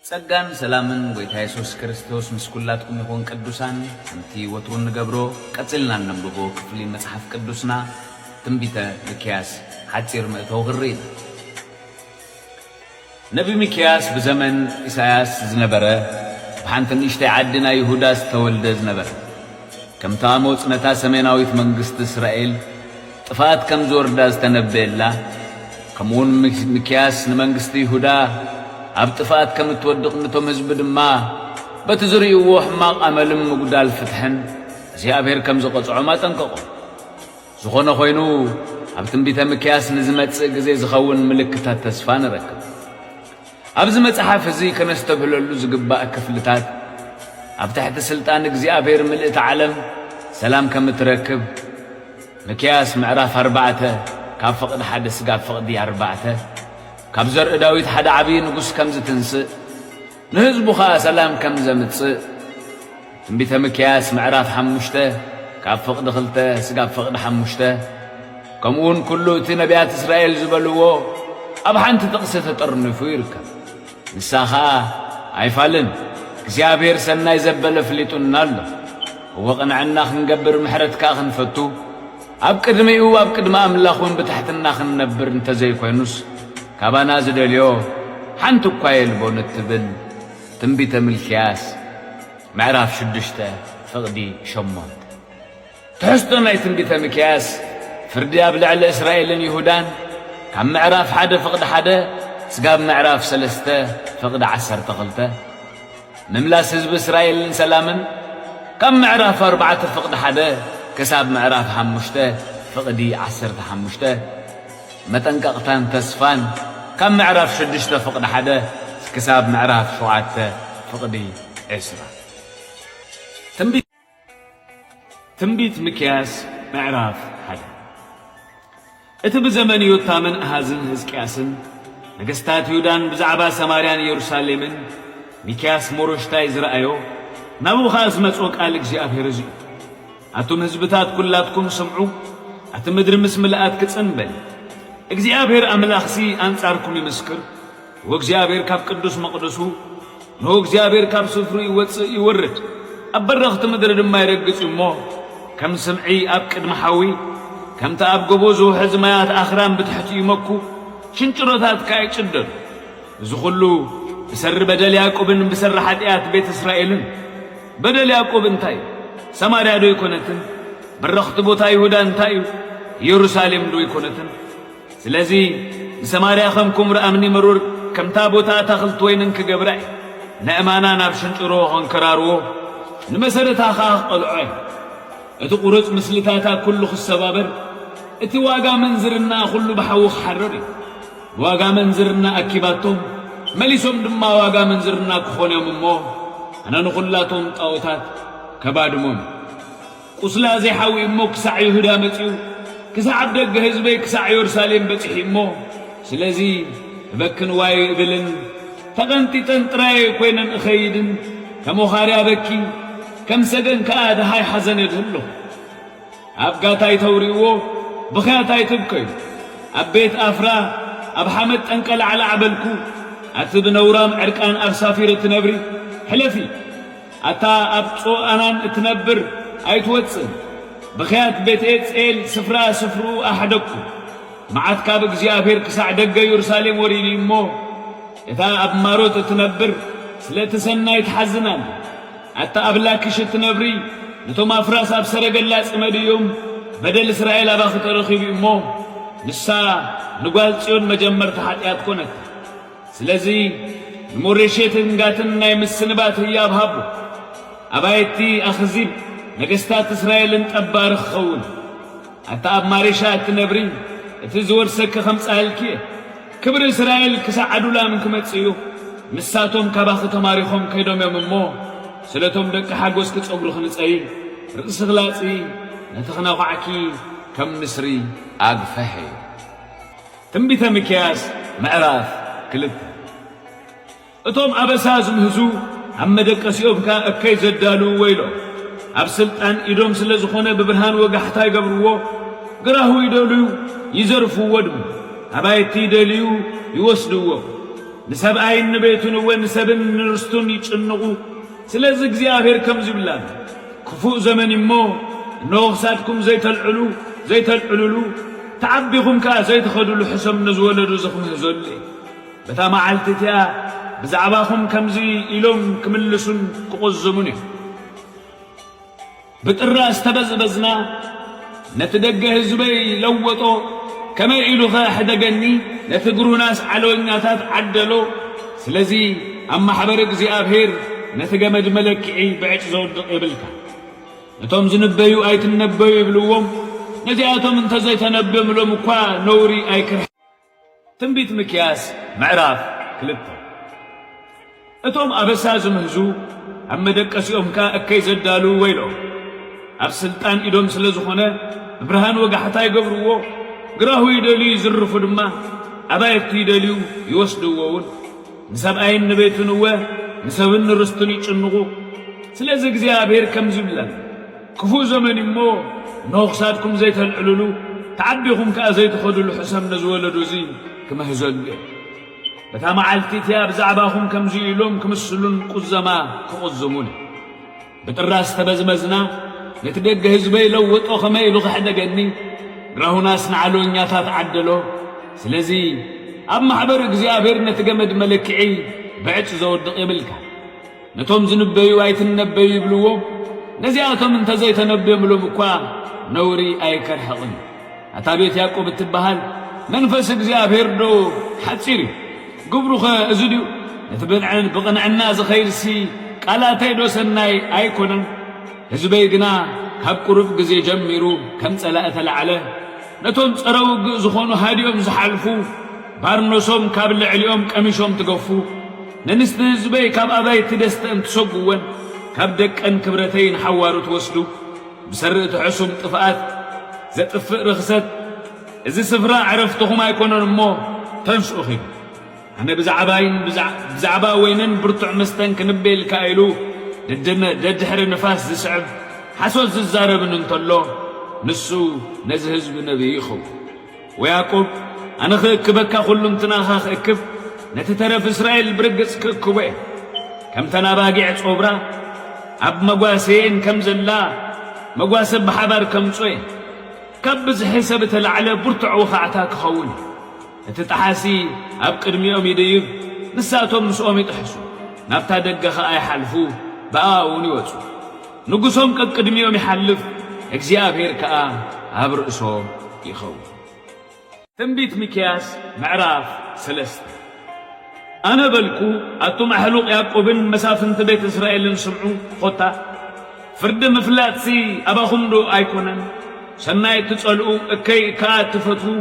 ጸጋን ሰላምን ጎይታ ኢየሱስ ክርስቶስ ምስኩላትኩም ይሁን ቅዱሳን አንቲ ወትሩን ገብሮ ቀጽልና ነምብቦ ክፍሊ መጽሐፍ ቅዱስና ትንቢተ ሚክያስ ሐጺር ምእተው ግሪት ነቢ ሚክያስ በዘመን ኢሳያስ ዝነበረ በሐንተን ኢሽታይ ዓድና ይሁዳ ዝተወልደ ዝነበረ ከምታ ሞጽነታ ሰሜናዊት መንግስት እስራኤል ጥፋት ከም ዝወርዳ ዝተነበየላ ከምውን ሚክያስ ንመንግስቲ ይሁዳ ኣብ ጥፋት ከም ትወድቕ ነቶም ህዝብ ድማ በትዝሪእዎ ሕማቕ ኣመልም ምጉዳል ፍትሕን እግዚአብሔር ከም ዝቐጽዖም ኣጠንቀቖ ዝኾነ ኮይኑ ኣብ ትንቢተ ሚክያስ ንዝመጽእ ግዜ ዝኸውን ምልክታት ተስፋ ንረክብ ኣብዚ መጽሓፍ እዚ ከነስተብህለሉ ዝግባእ ክፍልታት ኣብ ትሕቲ ስልጣን እግዚአብሔር ምልእቲ ዓለም ሰላም ከም ትረክብ ሚክያስ ምዕራፍ 4 ካብ ፍቕዲ 1 ስጋብ ፍቕዲ 4 ካብ ዘርኢ ዳዊት ሓደ ዓብዪ ንጉስ ከም ዝትንስእ ንህዝቡ ኸኣ ሰላም ከም ዘምጽእ ትንቢተ ሚክያስ ምዕራፍ 5 ካብ ፍቕዲ 2 ስጋብ ፍቕዲ 5 ከምኡውን ኩሉ እቲ ነቢያት እስራኤል ዝበልዎ ኣብ ሓንቲ ጥቕሲ ተጠርኒፉ ይርከብ ንሳ ኸኣ ኣይፋልን እግዚአብሔር ሰናይ ዘበለ ፍሊጡና ኣሎ እወ ቕንዕና ክንገብር ምሕረትካ ክንፈቱ ኣብ ቅድሚኡ ኣብ ቅድሚ ኣምላኹን ብታሕትና ክንነብር እንተዘይኮይኑስ ካባና ዝደልዮ ሓንቲ እኳ የልቦን እትብል ትንቢተ ሚክያስ ምዕራፍ 6 ፍቕዲ 8 ትሕዝቶ ናይ ትንቢተ ሚክያስ ፍርዲ ኣብ ልዕሊ እስራኤልን ይሁዳን ካብ ምዕራፍ 1 ፍቕዲ 1 ስጋብ ምዕራፍ 3 ፍቕዲ 12 ምምላስ ህዝቢ እስራኤልን ሰላምን ካብ ምዕራፍ 4 ፍቕዲ 1 ክሳብ ምዕራፍ 5 ፍቕዲ 15 መጠንቀቕታን ተስፋን ካብ ምዕራፍ 6 ፍቕዲ 1 ክሳብ ምዕራፍ 7 ፍቕዲ 10 ትንቢት ሚክያስ ምዕራፍ 1 እቲ ብዘመን ዮታምን ኣሃዝን ሕዝቅያስን ነገሥታት ይሁዳን ብዛዕባ ሰማርያን ኢየሩሳሌምን ሚክያስ ሞሮሽታይ ዝረአዮ ናቡኸ ዝመጽኦ ቃል እግዚአብሔር እዚ ኣቱም ህዝብታት ኩላትኩም ስምዑ ኣቲ ምድሪ ምስ ምልኣት ክጽንበል እግዚአብሔር ኣምላኽሲ አንጻርኩም ይምስክር ወእግዚአብሔር ካብ ቅዱስ መቅደሱ ነው እግዚአብሔር ካብ ስፍሩ ይወጽእ ይወርድ ኣብ በረኽቲ ምድሪ ድማ ይረግጽ እሞ ከም ስምዒ ኣብ ቅድሚ ሓዊ ከምታ ኣብ ጎቦ ዝውሕዝ ማያት ኣኽራን ብትሕቲ ይመኩ ሽንጭሮታት ካይጭደዱ እዚ ኩሉ ብሰሪ በደል ያዕቆብን ብሰሪ ኃጢአት ቤት እስራኤልን በደል ያዕቆብ እንታይ ሰማርያ ዶ ይኮነትን በረኽቲ ቦታ ይሁዳ እንታይ ኢየሩሳሌም ዶ ይኮነትን ስለዚ ሰማርያ ከምኩም ረአምኒ መሩር ከምታ ቦታ ተኽልት ወይንን ክገብራይ ነእማና ናብ ሽንጭሮ ኸንከራርዎ ንመሰረታ ኸ ቐልዖ እቲ ቁሩጽ ምስልታታ ኩሉ ክሰባበር እቲ ዋጋ መንዝርና ኩሉ በሓዊ ክሓረር ዋጋ መንዝርና ኣኪባቶም መሊሶም ድማ ዋጋ መንዝርና ክኾኖም እሞ ኣነ ንኹላቶም ጣዖታት ከባድሞም ቁስላ ዘይሓዊ እሞ ክሳዕ ይሁዳ መጺኡ ክሳዕ ደገ ህዝበይ ክሳዕ ኢየሩሳሌም በጽሒ እሞ ስለዚ እበክን ዋይ እብልን ተቐንጢጠን ጥራይ ኮይነን እኸይድን ከም ኻርያ በኪ ከም ሰገን ከኣ ድሃይ ሓዘን የድህሎ ኣብ ጋታይ ተውሪእዎ ብኽያታይ ትብከዩ ኣብ ቤት ኣፍራ ኣብ ሓመድ ጠንቀላዕላ ዓበልኩ ኣቲ ብነውራም ዕርቃን ኣብ ሳፊር እትነብሪ ሕለፊ ኣታ ኣብ ጾኣናን እትነብር ኣይትወፅን بخيات بيت إتسئل سفرا سفرو أحدكم معات كاب እግዚአብሔር كساع دقى يرساليم وريني مو إذا أب ماروت تنبر سلت سنة يتحزنان حتى أبلاكش تنبري نتوم أفراس أب سرق الله سمديوم بدل إسرائيل أباخ ترخي مو نسا نقال تسيون مجمر تحتيات كونت سلزي مورشيت نقاتن نايم السنبات هي أبهابو أبايتي أخزيب ነገስታት እስራኤልን ጠባርኽ ኸውን ኣታ ኣብ ማሬሻ እትነብሪ እቲ ዝወርሰከ ኸምፃልኪ ክብሪ እስራኤል ክሳዕ ዓዱላም ክመጽዩ ንሳቶም ካባኺ ተማሪኾም ከይዶም እዮም እሞ ስለቶም ደቂ ሓጎስ ክጸጉሩ ክንጸይ ርእሲ ኽላጺ ነቲ ኽነዃዕኪ ከም ንስሪ ኣግፈሐ ትንቢተ ሚክያስ ምዕራፍ 2 እቶም ኣበሳ ዝምህዙ ኣብ መደቀሲኦምካ እከይ ዘዳሉ ወይሎ ኣብ ስልጣን ኢዶም ስለ ዝኾነ ብብርሃን ወጋሕታ ይገብርዎ ግራሁ ይደልዩ ይዘርፍዎ ድሙ ኣባይቲ ይደልዩ ይወስድዎ ንሰብኣይን ንቤቱን ወንሰብን ንርስትun ይጭንቁ ስለዚህ እግዚአብሔር ከም ዝብላን ክፉእ ዘመን እሞ ንወኽሳትኩም ዘይተልዕሉ ተዓቢኹም ከ ዘይተኸድሉ ሕሰም ንዝወለዱ ዝኽምህዘሉ በታ መዓልትያ ብዛዕባኹም ከምዚ ኢሎም ክምልሱን ክቕዝሙን እዩ ብጥራ ዝተበዝበዝና ነቲ ደገ ህዝበይ ለወጦ ከመይ ኢሉ ኸ ሕደገኒ ነቲ ግሩናስ ዓለወኛታት ዓደሎ ስለዚ ኣብ ማሕበር እግዚአብሔር ነቲ ገመድ መለክዒ ብዕጭ ዘውድቕ ይብልካ ነቶም ዝነበዩ ኣይትነበዩ ይብልዎም ነዚኣቶም እንተዘይተነብዮምሎም እኳ ነውሪ ኣይክርሕ ትንቢት ሚክያስ ምዕራፍ 2 እቶም ኣበሳ ዝምህዙ ኣብ መደቀሲኦም ከ እከይ ዘዳሉ ወይሎም ኣብ ስልጣን ኢዶም ስለ ዝኾነ ብብርሃን ወጋሕታ ይገብርዎ ግራሁ ይደልዩ ይዝርፉ ድማ ኣባየቲ ይደልዩ ይወስድዎውን ንሰብኣይን ንቤቱን ንሰብን ንርስትun ይጭንቁ ስለዚ እግዚአብሔር ከም ዝብላን ክፉእ ዘመን እሞ ንወኽሳትኩም ዘይተልዕልሉ ተዓቢኹም ከ ዘይተኸድሉ ሕሰም ንዝወለዱ እዚ ክመህዘሉ በታ መዓልቲትያ ብዛዕባኹም ከምዚ ኢሎም ክምስሉን ቁዘማ ክቕዝሙን ብጥራ ዝተበዝመዝና ነቲ ደገ ህዝበይ ለወጦ ከመይ ኢሉ ክሕደገኒ ግራሁናስ ንዓለወኛታት ዓደሎ ስለዚ ኣብ ማሕበር እግዚአብሔር ነቲ ገመድ መለክዒ ብዕጭ ዘውድቕ ይብልካ ነቶም ዝነበዩ ኣይትነበዩ ይብልዎም ነዚኣቶም እንተዘይተነብዮምሎም እኳ ነውሪ ኣይከርሕቕን ኣታ ቤት ያዕቆብ እትበሃል መንፈስ እግዚአብሔር ዶ ሓፂር እዩ ግብሩ ኸ እዚ ድዩ ነቲ ብቕንዕና ዝኸይድሲ ቃላተይ ዶ ሰናይ ኣይኮነን ህዝበይ ግና ካብ ቁሩብ ግዜ ጀሚሩ ከም ጸላእ ተላዕለ ነቶም ጸረ ውግእ ዝኾኑ ሃዲኦም ዝሓልፉ ባርኖሶም ካብ ልዕሊኦም ቀሚሾም ትገፉ ንንስቲ ህዝበይ ካብ ኣባይቲ ደስተ እንትሰጉወን ካብ ደቀን ክብረተይ ንሓዋሩ ትወስዱ ብሰርእ ትሕሱም ጥፍኣት ዘጥፍእ ርኽሰት እዚ ስፍራ ዕረፍትኹም ኣይኮነን እሞ ተንስኡ ኺዱ ኣነ ብዛዕባ ወይንን ብርቱዕ መስተን ክንቤልካ ኢሉ ደድሕሪ ንፋስ ዝስዕብ ሓሶት ዝዛረብን እንተሎ ንሱ ነዚ ህዝቢ ነቢይ ይኸውን ወያዕቆብ ኣነ ክእክበካ ኩሉ እንትናኻ ክእክብ ነቲ ተረፍ እስራኤል ብርግጽ ክእክቦ እየ ከም ተናባጊዕ ጾብራ ኣብ መጓሰየን ከም ዘላ መጓሰብ ብሓባር ከምጾ እየ ካብ ብዝሒ ሰብ ተላዕለ ብርቱዕ ውኻዕታ ክኸውን እቲ ጠሓሲ ኣብ ቅድሚኦም ይድይብ ንሳቶም ምስኦም ይጥሕሱ ናብታ ደገ ኸ ኣይሓልፉ በኣ እውን ይወፁ ንጉሶም ቅድሚኦም ይሓልፍ እግዚአብሔር ከኣ ኣብ ርእሶም ይኸውን ትንቢት ሚክያስ ምዕራፍ 3 ኣነ በልኩ ኣቶም ኣሕሉቕ ያዕቆብን መሳፍንቲ ቤት እስራኤልን ስምዑ ኾታ ፍርዲ ምፍላጥሲ ኣባኹም ዶ ኣይኮነን ሰናይ እትጸልኡ እከይ ከኣ እትፈትዉ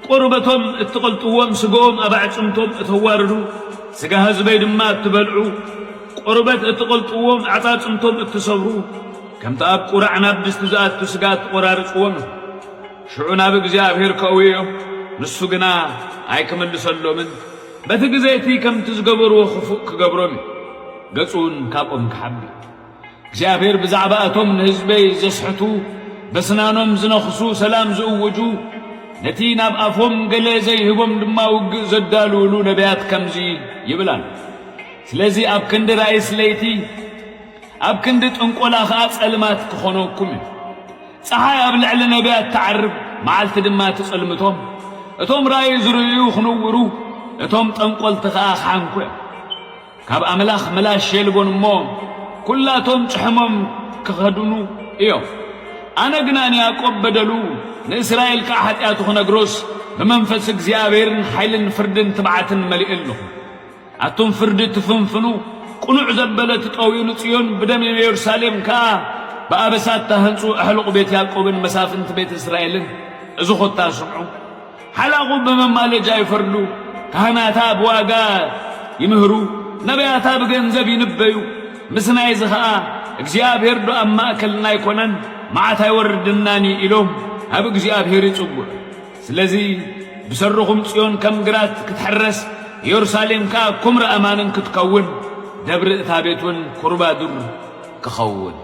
ቁርበቶም እትቐልጥዎም ስግኦም ኣብ ኣዕጽምቶም እተዋርዱ ስጋ ህዝበይ ድማ እትበልዑ ቁርበት እትቐልጥዎም ኣዕጻጽምቶም እትሰብሩ ከምቲ ኣብ ቁራዕ ናብ ድስቲ ዝኣቱ ስጋ እትቖራርጽዎም ሽዑ ናብ እግዚአብሔር ከእውዮም ንሱ ግና ኣይክምልሰሎምን በቲ ግዜ እቲ ከምቲ ዝገበርዎ ክፉእ ክገብሮም ገጹን ካብኦም ክሓቢ እግዚአብሔር ብዛዕባ እቶም ንህዝበይ ዘስሕቱ በስናኖም ዝነኽሱ ሰላም ዝእውጁ ነቲ ናብ ኣፎም ገለ ዘይህቦም ድማ ውግእ ዘዳልውሉ ነቢያት ከምዚ ይብላል ስለዚ ኣብ ክንዲ ራእይ ስለይቲ ኣብ ክንዲ ጥንቆላ ኸኣ ጸልማት ክኾነኩም እዩ ፀሓይ ኣብ ልዕሊ ነቢያት ተዓርብ መዓልቲ ድማ ትጸልምቶም እቶም ራእይ ዝርእዩ ክነውሩ እቶም ጠንቆልቲ ኸኣ ክሓንኩ ካብ ኣምላኽ መላሽ የልቦን እሞ ኩላቶም ጭሕሞም ክኸድኑ እዮም ኣነ ግና ንያዕቆብ በደሉ ንእስራኤል ከዓ ኃጢአቱ ክነግሮስ ብመንፈስ እግዚአብሔርን ኃይልን ፍርድን ትብዓትን መሊእ ኣለኹ ኣቶም ፍርዲ ትፍንፍኑ ቁኑዕ ዘበለ ትጠውዩ ንጽዮን ብደም ኢየሩሳሌም ከዓ በኣበሳት ተህንጹ ኣሕልቕ ቤት ያዕቆብን መሳፍንቲ ቤት እስራኤልን እዚ ኾታ ስምዑ ሓላቑ በመማለጃ ይፈርዱ ካህናታ ብዋጋ ይምህሩ ነቢያታ ብገንዘብ ይንበዩ ምስናይ እዚ ኸኣ እግዚአብሔር ዶ ኣብ ማእከልና ይኮነን መዓት ኣይወርድናኒ ኢሎም ኣብ እግዚአብሔር ይጽውዕ ስለዚ ብሰርኹም ጽዮን ከም ግራት ክትሕረስ ኢየሩሳሌም ከዓ ኩምራ ኣማንን ክትከውን ደብሪ እታ ቤቱን ኩርባ ዱር ክኸውን